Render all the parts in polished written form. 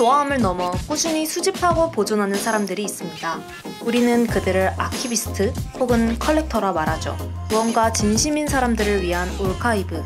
좋아함을 넘어 꾸준히 수집하고 보존하는 사람들이 있습니다. 우리는 그들을 아키비스트 혹은 컬렉터라 말하죠. 무언가 진심인 사람들을 위한 올카이브.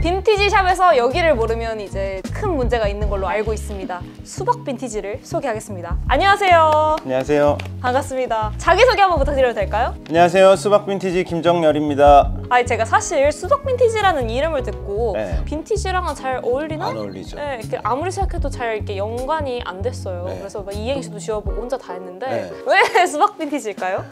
빈티지 샵에서 여기를 모르면 이제 큰 문제가 있는 걸로 알고 있습니다. 수박 빈티지를 소개하겠습니다. 안녕하세요. 안녕하세요. 반갑습니다. 자기소개 한번 부탁드려도 될까요? 안녕하세요. 수박 빈티지 김정열입니다. 제가 사실 수박 빈티지라는 이름을 듣고 네. 빈티지랑은 잘 어울리나? 안 어울리죠. 네, 이렇게 아무리 생각해도 잘 이렇게 연관이 안 됐어요. 네. 그래서 막 이행시도 지어보고 혼자 다 했는데 네. 왜 수박 빈티지일까요?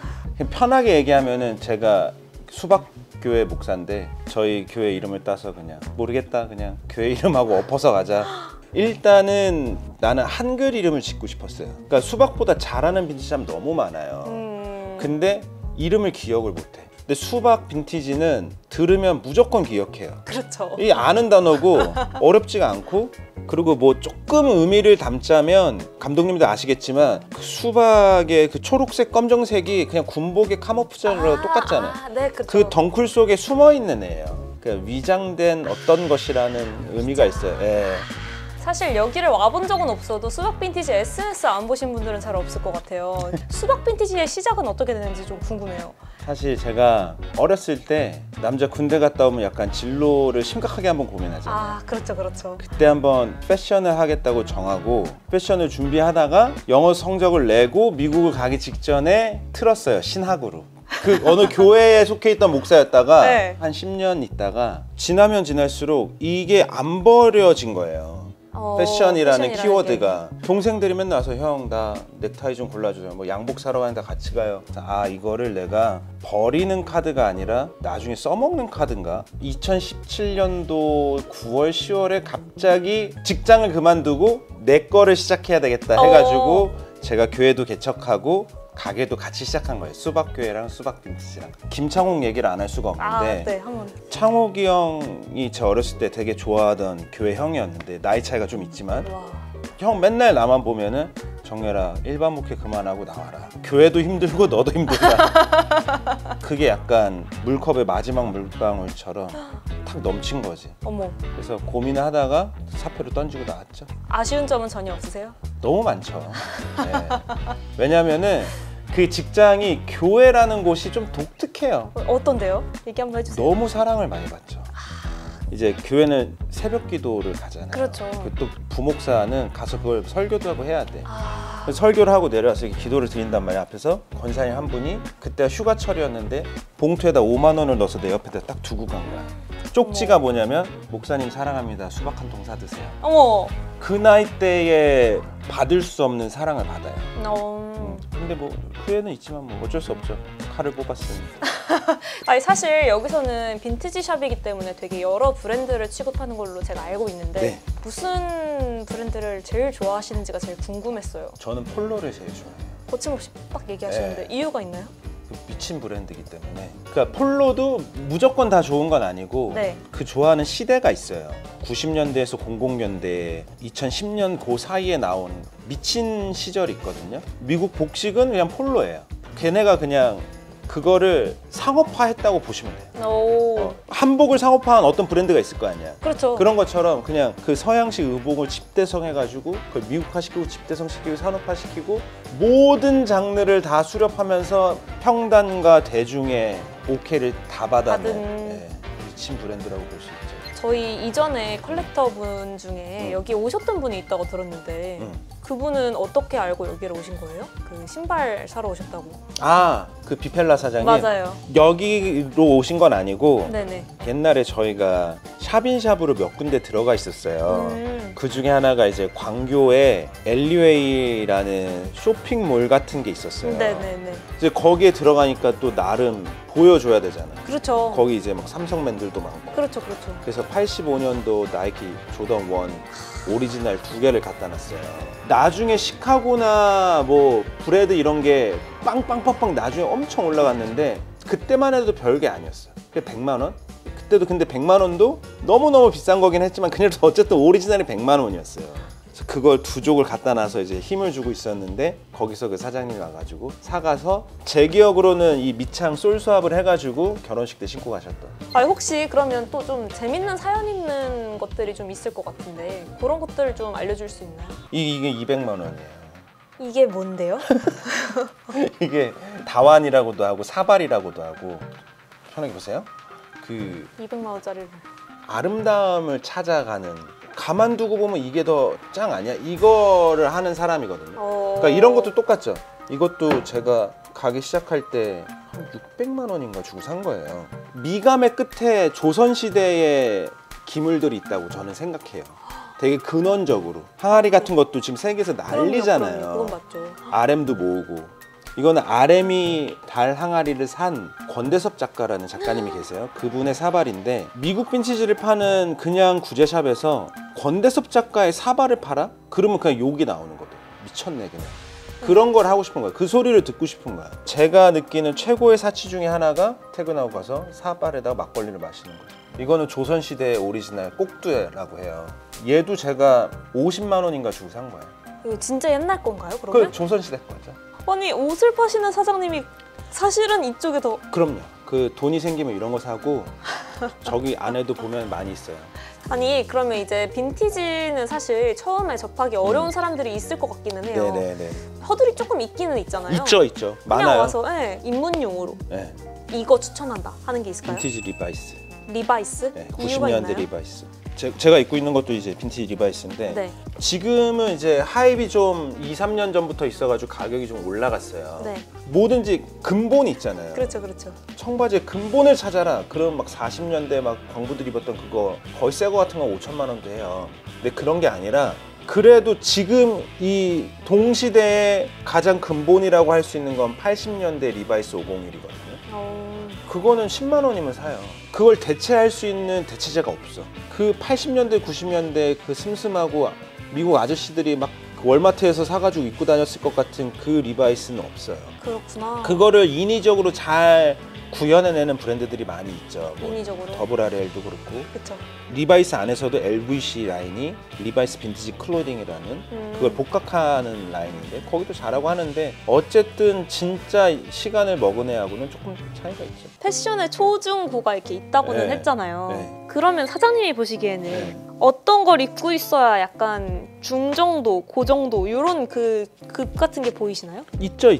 편하게 얘기하면은 제가 수박교회 목사인데 저희 교회 이름을 따서 그냥 모르겠다 그냥 교회 이름하고 엎어서 가자. 일단은 나는 한글 이름을 짓고 싶었어요. 그러니까 수박보다 잘하는 빈티지샵 너무 많아요. 근데 이름을 기억을 못해. 근데 수박 빈티지는 들으면 무조건 기억해요. 그렇죠. 이 아는 단어고 어렵지가 않고, 그리고 뭐 조금 의미를 담자면 감독님도 아시겠지만 그 수박의 그 초록색 검정색이 그냥 군복의 카모프라지랑 똑같잖아요. 네, 그렇죠. 그 덩쿨 속에 숨어 있는 애예요. 그러니까 위장된 어떤 것이라는 의미가 있어요. 예. 사실 여기를 와본 적은 없어도 수박 빈티지 SNS 안 보신 분들은 잘 없을 것 같아요. 수박 빈티지의 시작은 어떻게 되는지 좀 궁금해요. 사실 제가 어렸을 때 남자 군대 갔다 오면 약간 진로를 심각하게 한번 고민하잖아요. 그렇죠, 그렇죠. 그때 한번 패션을 하겠다고 정하고 패션을 준비하다가 영어 성적을 내고 미국을 가기 직전에 틀었어요. 신학으로. 그 어느 교회에 속해 있던 목사였다가 네. 한 10년 있다가 지나면 지날수록 이게 안 버려진 거예요. 패션이라는 키워드가. 동생들이 맨날 와서 형 나 넥타이 좀 골라줘요. 뭐 양복 사러 가는데 같이 가요. 이거를 내가 버리는 카드가 아니라 나중에 써먹는 카드인가? 2017년도 9월 10월에 갑자기 직장을 그만두고 내 거를 시작해야 되겠다 해가지고 제가 교회도 개척하고 가게도 같이 시작한 거예요. 수박교회랑 수박 빈티지랑. 김창옥 얘기를 안 할 수가 없는데 네, 한번. 창옥이 형이 저 어렸을 때 되게 좋아하던 교회 형이었는데 나이 차이가 좀 있지만 와. 형 맨날 나만 보면은 정열아 일반 목회 그만하고 나와라. 교회도 힘들고 너도 힘들다. 그게 약간 물컵의 마지막 물방울처럼 탁 넘친 거지. 어머. 그래서 고민을 하다가 사표를 던지고 나왔죠. 아쉬운 점은 전혀 없으세요? 너무 많죠. 네. 왜냐면은 그 직장이 교회라는 곳이 좀 독특해요. 어떤데요? 얘기 한번 해주세요. 너무 사랑을 많이 받죠. 이제 교회는 새벽 기도를 가잖아요. 그렇죠. 또 부목사는 가서 그걸 설교도 하고 해야 돼. 그래서 설교를 하고 내려와서 이렇게 기도를 드린단 말이야. 앞에서 권사님 한 분이 그때가 휴가철이었는데 봉투에다 5만 원을 넣어서 내 옆에다 딱 두고 간 거야. 쪽지가 뭐냐면 목사님 사랑합니다. 수박 한 통 사드세요. 어머. 그 나이 때에 받을 수 없는 사랑을 받아요. 근데 뭐 후회는 있지만 뭐 어쩔 수 없죠. 칼을 뽑았으니까. 사실 여기서는 빈티지 샵이기 때문에 되게 여러 브랜드를 취급하는 걸로 제가 알고 있는데 네. 무슨 브랜드를 제일 좋아하시는지가 제일 궁금했어요. 저는 폴로를 제일 좋아해요. 거침없이 딱 얘기하시는데 네. 이유가 있나요? 미친 브랜드이기 때문에. 그러니까 폴로도 무조건 다 좋은 건 아니고 네. 그 좋아하는 시대가 있어요. 90년대에서 00년대, 2010년 그 사이에 나온 미친 시절이 있거든요. 미국 복식은 그냥 폴로예요. 걔네가 그냥 그거를 상업화했다고 보시면 돼요. 한복을 상업화한 어떤 브랜드가 있을 거 아니야. 그렇죠. 그런 것처럼 그냥 그 서양식 의복을 집대성해가지고 그걸 미국화시키고 집대성시키고 산업화시키고 모든 장르를 다 수렵하면서 평단과 대중의 오케이를 다 받은 미친 브랜드라고 볼 수 있죠. 저희 이전에 컬렉터분 중에 여기 오셨던 분이 있다고 들었는데 그분은 어떻게 알고 여기로 오신 거예요? 그 신발 사러 오셨다고. 그 비펠라 사장님? 맞아요. 여기로 오신 건 아니고 네네. 옛날에 저희가 샵인샵으로 몇 군데 들어가 있었어요. 그 중에 하나가 이제 광교에 엘리웨이라는 쇼핑몰 같은 게 있었어요. 네네네. 이제 거기에 들어가니까 또 나름 보여줘야 되잖아. 그렇죠. 거기 이제 막 삼성맨들도 많고. 그렇죠, 그렇죠. 그래서 85년도 나이키 조던 1 오리지널 2개를 갖다 놨어요. 나중에 시카고나 뭐 브레드 이런 게 빵빵빵빵 나중에 엄청 올라갔는데 그때만 해도 별게 아니었어. 그게 100만 원? 그때도 근데 100만 원도 너무너무 비싼 거긴 했지만 그냥 어쨌든 오리지널이 100만 원이었어요. 그래서 그걸 2족을 갖다 놔서 이제 힘을 주고 있었는데 거기서 그 사장님이 와가지고 사가서 제 기억으로는 이 밑창 솔수압을 해가지고 결혼식 때 신고 가셨던. 아, 혹시 그러면 또 좀 재밌는 사연 있는 것들이 좀 있을 것 같은데 그런 것들 좀 알려줄 수 있나요? 이게 200만 원이에요. 이게 뭔데요? 이게 다완이라고도 하고 사발이라고도 하고. 편하게 보세요. 그 200만 원짜리를. 아름다움을 찾아가는, 가만두고 보면 이게 더 짱 아니야? 이거를 하는 사람이거든요. 그러니까 이런 것도 똑같죠. 이것도 제가 가게 시작할 때 한 600만 원인가 주고 산 거예요. 미감의 끝에 조선시대의 기물들이 있다고 저는 생각해요. 되게 근원적으로. 항아리 같은 것도 지금 세계에서 난리잖아요. 그건 맞죠. RM도 모으고. 이거는 RM이 달 항아리를 산 권대섭 작가라는 작가님이 계세요. 그분의 사발인데 미국 빈티지를 파는 그냥 구제샵에서 권대섭 작가의 사발을 팔아? 그러면 그냥 욕이 나오는 거죠. 미쳤네 그냥. 그런 걸 하고 싶은 거야. 그 소리를 듣고 싶은 거야. 제가 느끼는 최고의 사치 중에 하나가 퇴근하고 가서 사발에다가 막걸리를 마시는 거예요. 이거는 조선시대의 오리지널 꼭두에라고 해요. 얘도 제가 50만 원인가 주고 산 거예요. 이거 진짜 옛날 건가요, 그러면? 그 조선시대 거죠. 아니, 옷을 파시는 사장님이 사실은 이쪽에 더... 그럼요. 그 돈이 생기면 이런 거 사고 저기 안에도 보면 많이 있어요. 아니, 그러면 이제 빈티지는 사실 처음에 접하기 어려운 사람들이 있을 것 같기는 해요. 네네네. 허들이 조금 있기는 있잖아요. 있죠. 그냥 많아요. 와서 입문용으로 네. 이거 추천한다 하는 게 있을까요? 빈티지 리바이스. 리바이스? 네, 이유가 90년대 있나요? 리바이스. 제가 입고 있는 것도 이제 빈티지 리바이스인데 네. 지금은 이제 하입이 좀 2, 3년 전부터 있어가지고 가격이 좀 올라갔어요. 네. 뭐든지 근본이 있잖아요. 그렇죠, 그렇죠. 청바지의 근본을 찾아라. 그럼 막 40년대 막 광부들 입었던 그거 거의 새 거 같은 거 5천만 원도 해요. 근데 그런 게 아니라 그래도 지금 이 동시대의 가장 근본이라고 할 수 있는 건 80년대 리바이스 501이거든요. 그거는 10만 원이면 사요. 그걸 대체할 수 있는 대체제가 없어. 그 80년대, 90년대 그 슴슴하고 미국 아저씨들이 막 월마트에서 사가지고 입고 다녔을 것 같은 그 리바이스는 없어요. 그렇구나. 그거를 인위적으로 잘 구현해내는 브랜드들이 많이 있죠. 뭐 인위적으로. 더블 RL도 그렇고. 그렇죠. 리바이스 안에서도 LVC 라인이 리바이스 빈티지 클로딩이라는 그걸 복각하는 라인인데 거기도 잘하고 하는데 어쨌든 진짜 시간을 먹은 애하고는 조금 차이가 있죠. 패션의 초중고가 이렇게 있다고는 네. 했잖아요. 네. 그러면 사장님이 보시기에는 네. 어떤 걸 입고 있어야 약간 중정도, 고정도 이런 그 급 같은 게 보이시나요? 있죠.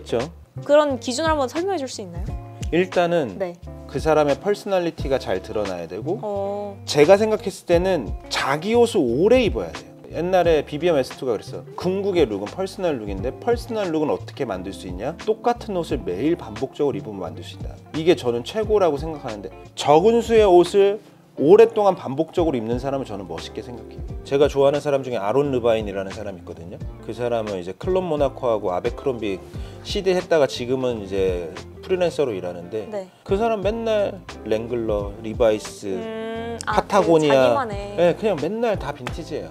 그런 기준을 한번 설명해 줄 수 있나요? 일단은 네. 그 사람의 퍼스널리티가 잘 드러나야 되고 제가 제가 생각했을 때는 자기 옷을 오래 입어야 돼요. 옛날에 비비엄 웨스트가 그랬어. 궁극의 룩은 퍼스널 룩인데 퍼스널 룩은 어떻게 만들 수 있냐? 똑같은 옷을 매일 반복적으로 입으면 만들 수 있다. 이게 저는 최고라고 생각하는데 적은 수의 옷을 오랫동안 반복적으로 입는 사람을 저는 멋있게 생각해요. 제가 좋아하는 사람 중에 아론 르바인이라는 사람이 있거든요. 그 사람은 이제 클럽 모나코하고 아베크롬비 CD 했다가 지금은 이제 프리랜서로 일하는데 네. 그 사람 맨날 랭글러, 리바이스, 그 파타고니아 자기만의. 네, 그냥 맨날 다 빈티지예요.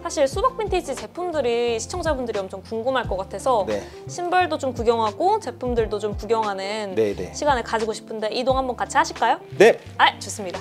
사실 수박 빈티지 제품들이 시청자분들이 엄청 궁금할 것 같아서 네. 신발도 좀 구경하고 제품들도 좀 구경하는 네. 시간을 가지고 싶은데 이동 한번 같이 하실까요? 네. 아, 좋습니다.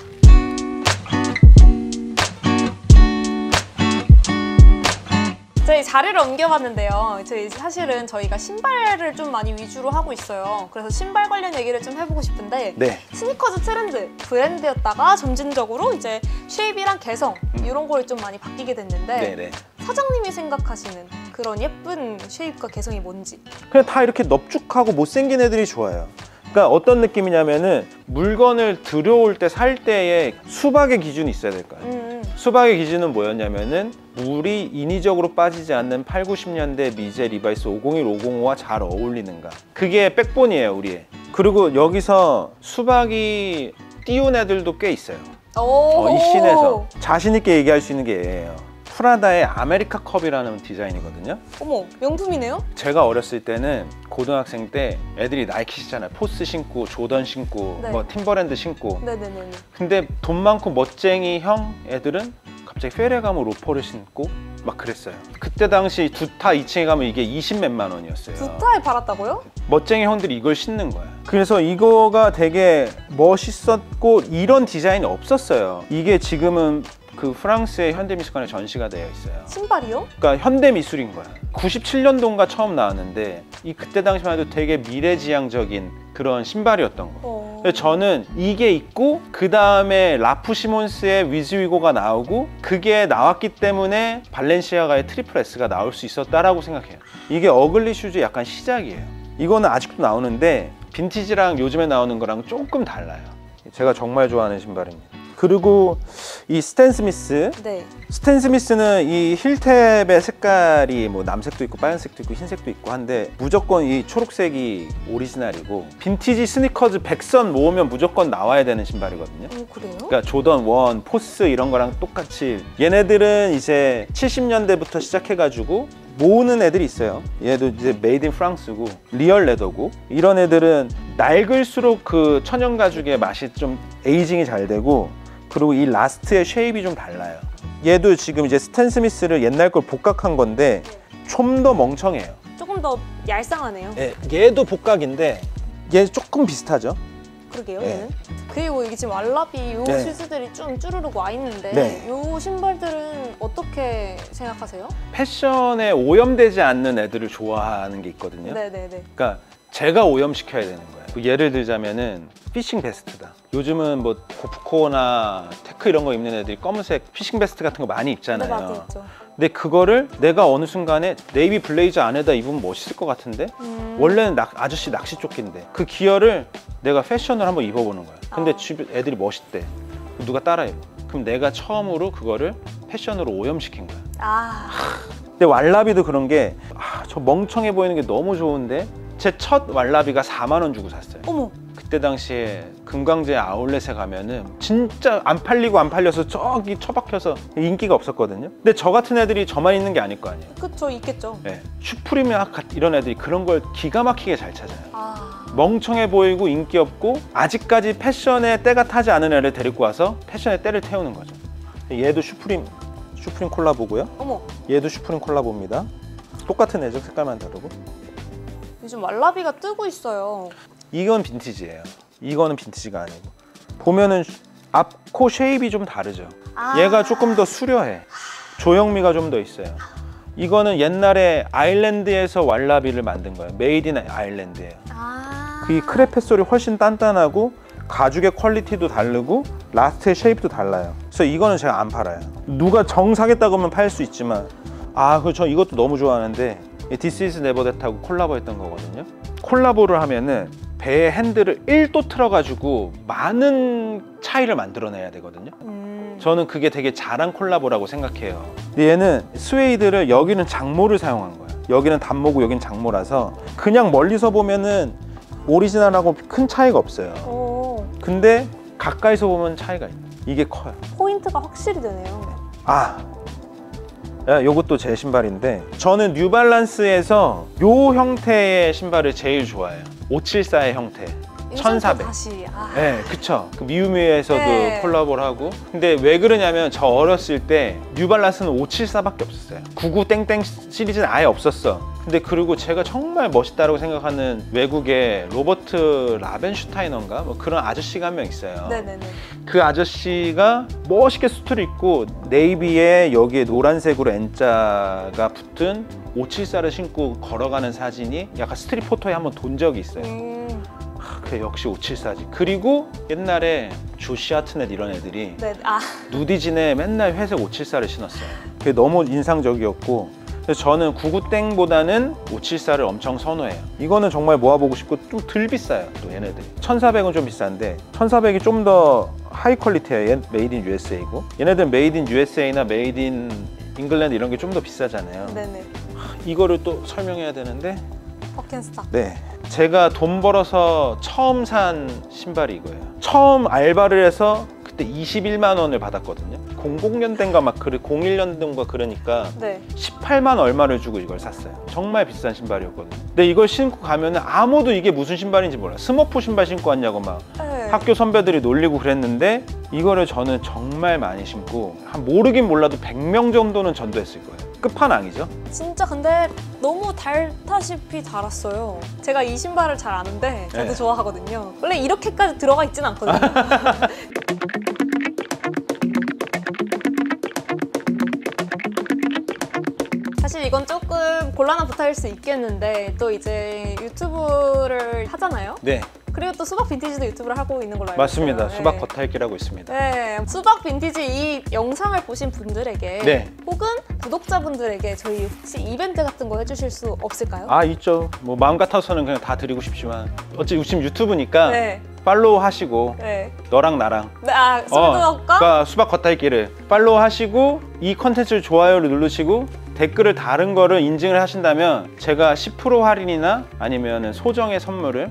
저희 자리를 옮겨봤는데요. 사실은 저희가 신발을 좀 많이 위주로 하고 있어요. 그래서 신발 관련 얘기를 좀 해보고 싶은데 네. 스니커즈 트렌드 브랜드였다가 점진적으로 이제 쉐입이랑 개성 이런 걸 좀 많이 바뀌게 됐는데 네. 사장님이 생각하시는 그런 예쁜 쉐입과 개성이 뭔지. 그냥 다 이렇게 넙죽하고 못생긴 애들이 좋아요. 그러니까 어떤 느낌이냐면은 물건을 들여올 때 살 때에 수박의 기준이 있어야 될 거예요. 수박의 기준은 뭐였냐면은 물이 인위적으로 빠지지 않는 8, 90년대 미제 리바이스 501, 505와 잘 어울리는가. 그게 백본이에요, 우리의. 그리고 여기서 수박이 띄운 애들도 꽤 있어요. 이 씬에서 자신 있게 얘기할 수 있는 게 얘예요. 프라다의 아메리카 컵이라는 디자인이거든요. 어머, 명품이네요? 제가 어렸을 때는 고등학생 때 애들이 나이키 신잖아요. 포스 신고, 조던 신고, 네. 뭐 팀버랜드 신고. 네네네. 근데 돈 많고 멋쟁이 형 애들은 갑자기 페레가모 로퍼를 신고 막 그랬어요. 그때 당시 두타 2층에 가면 이게 20몇만 원이었어요. 두타에 팔았다고요? 멋쟁이 형들이 이걸 신는 거야. 그래서 이거가 되게 멋있었고 이런 디자인이 없었어요. 이게 지금은 그 프랑스의 현대미술관에 전시가 되어 있어요. 신발이요? 그러니까 현대미술인 거야. 97년도인가 처음 나왔는데 이 그때 당시만 해도 되게 미래지향적인 그런 신발이었던 거. 그래서 저는 이게 있고 그 다음에 라프 시몬스의 위즈위고가 나오고 그게 나왔기 때문에 발렌시아가의 트리플 S가 나올 수 있었다라고 생각해요. 이게 어글리 슈즈의 약간 시작이에요. 이거는 아직도 나오는데 빈티지랑 요즘에 나오는 거랑 조금 달라요. 제가 정말 좋아하는 신발입니다. 그리고 이 스탠 스미스. 네. 스탠 스미스는 이 힐탭의 색깔이 뭐 남색도 있고 빨간색도 있고 흰색도 있고 한데 무조건 이 초록색이 오리지널이고 빈티지 스니커즈 100선 모으면 무조건 나와야 되는 신발이거든요. 그래요? 그러니까 조던 1, 포스 이런 거랑 똑같이 얘네들은 이제 70년대부터 시작해가지고 모으는 애들이 있어요. 얘도 이제 메이드 인 프랑스고 리얼 레더고 이런 애들은 낡을수록 그 천연 가죽의 맛이 좀 에이징이 잘 되고 그리고 이 라스트의 쉐입이 좀 달라요. 얘도 지금 이제 스탠 스미스를 옛날 걸 복각한 건데 좀 더 멍청해요. 조금 더 얄쌍하네요. 네, 얘도 복각인데 얘 조금 비슷하죠. 그러게요, 네. 얘는. 그리고 이게 지금 왈라비 요 네. 슈즈들이 좀 쭈루룩 와 있는데 네. 요 신발들은 어떻게 생각하세요? 패션에 오염되지 않는 애들을 좋아하는 게 있거든요. 네네네. 그러니까 제가 오염시켜야 되는 거예요. 예를 들자면은 피싱 베스트다. 요즘은 뭐 고프코나 테크 이런 거 입는 애들이 검은색 피싱 베스트 같은 거 많이 입잖아요. 네, 많이 있죠. 근데 그거를 내가 어느 순간에 네이비 블레이저 안에다 입으면 멋있을 것 같은데 원래는 아저씨 낚시 조끼인데 그 기어를 내가 패션을 한번 입어보는 거야. 근데 주변 애들이 멋있대. 누가 따라 입어. 그럼 내가 처음으로 그거를 패션으로 오염시킨 거야. 근데 왈라비도 그런 게 저 멍청해 보이는 게 너무 좋은데 제 첫 왈라비가 4만 원 주고 샀어요. 어머. 그때 당시에 금광제 아울렛에 가면은 진짜 안 팔리고 안 팔려서 저기 처박혀서 인기가 없었거든요. 근데 저 같은 애들이 저만 있는 게 아닐 거 아니에요. 그쵸, 있겠죠. 네. 슈프림이나 이런 애들이 그런 걸 기가 막히게 잘 찾아요. 멍청해 보이고 인기 없고 아직까지 패션에 때가 타지 않은 애를 데리고 와서 패션에 때를 태우는 거죠. 얘도 슈프림 콜라보고요. 어머. 얘도 슈프림 콜라보입니다. 똑같은 애죠. 색깔만 다르고. 요즘 왈라비가 뜨고 있어요. 이건 빈티지예요. 이거는 빈티지가 아니고 보면은 앞코 쉐입이 좀 다르죠. 얘가 조금 더 수려해. 조형미가 좀 더 있어요. 이거는 옛날에 아일랜드에서 왈라비를 만든 거예요. 메이드 인 아일랜드예요. 그 크레페솔이 훨씬 단단하고 가죽의 퀄리티도 다르고 라스트의 쉐입도 달라요. 그래서 이거는 제가 안 팔아요. 누가 정 사겠다고 하면 팔 수 있지만 저 이것도 너무 좋아하는데 This is Never That하고 콜라보했던 거거든요. 콜라보를 하면은 배에 핸들을 1도 틀어가지고 많은 차이를 만들어내야 되거든요. 저는 그게 되게 잘한 콜라보라고 생각해요. 근데 얘는 스웨이드를 여기는 장모를 사용한 거예요. 여기는 단모고 여기는 장모라서 그냥 멀리서 보면은 오리지널하고 큰 차이가 없어요. 근데 가까이서 보면 차이가 있어요. 이게 커요. 포인트가 확실히 되네요. 요것도 제 신발인데 저는 뉴발란스에서 요 형태의 신발을 제일 좋아해요. 574의 형태. 1400. 다시. 네, 그쵸. 그 미우미에서도 네. 콜라보를 하고. 근데 왜 그러냐면 저 어렸을 때 뉴발란스는 574밖에 없었어요. 99땡땡 시리즈는 아예 없었어. 근데 그리고 제가 정말 멋있다고 생각하는 외국의 로버트 라벤슈타이너인가? 뭐 그런 아저씨가 한 명 있어요. 네네네. 그 아저씨가 멋있게 수트를 입고 네이비에 여기에 노란색으로 N자가 붙은 574를 신고 걸어가는 사진이 약간 스트릿 포토에 한번 돈 적이 있어요. 그래, 역시 574지. 그리고 옛날에 조시 하트넷 이런 애들이 네. 누디진에 맨날 회색 574를 신었어요. 그게 너무 인상적이었고 그래서 저는 99땡보다는 574를 엄청 선호해요. 이거는 정말 모아보고 싶고 좀 덜 비싸요. 또 얘네들이 1400은 좀 비싼데 1400이 좀 더 하이 퀄리티예요. 얘 메이드 인 USA고 얘네들은 메이드 인 USA나 메이드 인 잉글랜드 이런 게 좀 더 비싸잖아요. 네네. 이거를 또 설명해야 되는데 버켄스타. 네, 제가 돈 벌어서 처음 산 신발이 이거예요. 처음 알바를 해서 그때 21만 원을 받았거든요. 00년대인가 막 01년대인가 그러니까 네. 18만 얼마를 주고 이걸 샀어요. 정말 비싼 신발이었거든요. 근데 이걸 신고 가면은 아무도 이게 무슨 신발인지 몰라. 스머프 신발 신고 왔냐고 막 네. 학교 선배들이 놀리고 그랬는데 이거를 저는 정말 많이 신고 한 모르긴 몰라도 100명 정도는 전도했을 거예요. 끝판왕이죠. 진짜 근데 너무 달다시피 달았어요. 제가 이 신발을 잘 아는데 저도 네. 좋아하거든요. 원래 이렇게까지 들어가 있진 않거든요. 사실 이건 조금 곤란한 부탁일 수 있겠는데 또 이제 유튜브를 하잖아요. 네, 그리고 또 수박 빈티지도 유튜브를 하고 있는 걸로 알고 맞습니다. 있어요. 수박 네. 겉핥기라고 있습니다. 네, 수박 빈티지 이 영상을 보신 분들에게 네. 혹은 구독자분들에게 저희 혹시 이벤트 같은 거 해주실 수 없을까요? 아, 있죠. 뭐 마음 같아서는 그냥 다 드리고 싶지만 어차피 지금 유튜브니까 네, 팔로우 하시고 네. 너랑 나랑 네, 아, 수박과 그러니까 수박 겉핥기를 팔로우 하시고 이 컨텐츠를 좋아요를 누르시고 댓글을 다른 거를 인증을 하신다면 제가 10% 할인이나 아니면 소정의 선물을,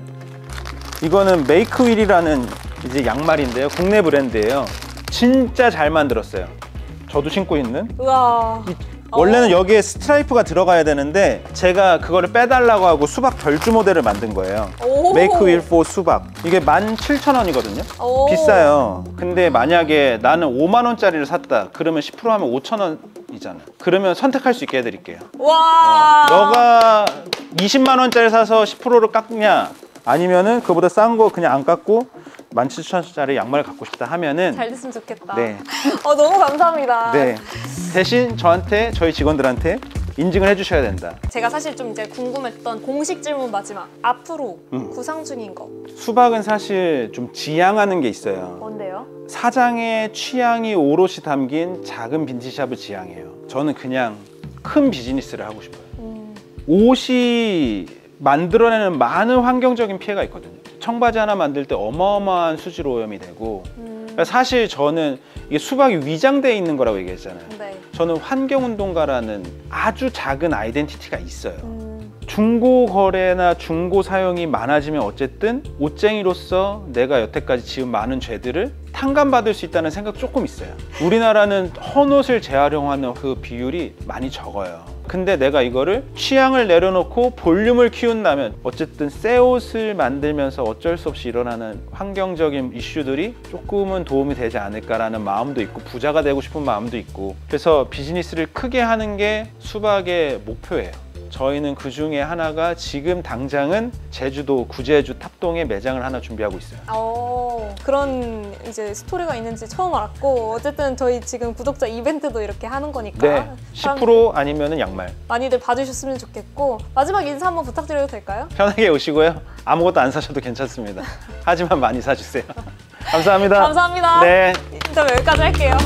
이거는 메이크윌이라는 이제 양말인데요. 국내 브랜드예요. 진짜 잘 만들었어요. 저도 신고 있는. 우와. 원래는 여기에 스트라이프가 들어가야 되는데 제가 그거를 빼달라고 하고 수박 별주 모델을 만든 거예요. 오. 메이크윌 포 수박. 이게 17,000원이거든요. 오. 비싸요. 근데 만약에 나는 5만 원짜리를 샀다. 그러면 10% 하면 5,000원이잖아. 그러면 선택할 수 있게 해드릴게요. 와. 너가 20만 원짜리 사서 10%를 깎냐, 아니면은 그보다 싼 거 그냥 안 깎고 17,000원짜리 양말을 갖고 싶다 하면은 잘 됐으면 좋겠다. 네. 너무 감사합니다. 네. 대신 저한테, 저희 직원들한테 인증을 해주셔야 된다. 제가 사실 좀 이제 궁금했던 공식 질문 마지막. 앞으로 구상 중인 거 수박은 사실 좀 지향하는 게 있어요. 뭔데요? 사장의 취향이 오롯이 담긴 작은 빈티지샵을 지향해요. 저는 그냥 큰 비즈니스를 하고 싶어요. 옷이 만들어내는 많은 환경적인 피해가 있거든요. 청바지 하나 만들 때 어마어마한 수질 오염이 되고, 그러니까 사실 저는 이게 수박이 위장되어 있는 거라고 얘기했잖아요. 네. 저는 환경운동가라는 아주 작은 아이덴티티가 있어요. 중고 거래나 중고 사용이 많아지면 어쨌든 옷쟁이로서 내가 여태까지 지은 많은 죄들을 탕감받을 수 있다는 생각 조금 있어요. 우리나라는 헌옷을 재활용하는 그 비율이 많이 적어요. 근데 내가 이거를 취향을 내려놓고 볼륨을 키운다면 어쨌든 새 옷을 만들면서 어쩔 수 없이 일어나는 환경적인 이슈들이 조금은 도움이 되지 않을까라는 마음도 있고, 부자가 되고 싶은 마음도 있고, 그래서 비즈니스를 크게 하는 게 수박의 목표예요. 저희는 그 중에 하나가 지금 당장은 제주도 구제주 탑동에 매장을 하나 준비하고 있어요. 그런 이제 스토리가 있는지 처음 알았고, 어쨌든 저희 지금 구독자 이벤트도 이렇게 하는 거니까 네, 10% 아니면은 양말 많이들 봐주셨으면 좋겠고, 마지막 인사 한번 부탁드려도 될까요? 편하게 오시고요. 아무것도 안 사셔도 괜찮습니다. 하지만 많이 사주세요. 감사합니다. 감사합니다. 네. 인터뷰 여기까지 할게요.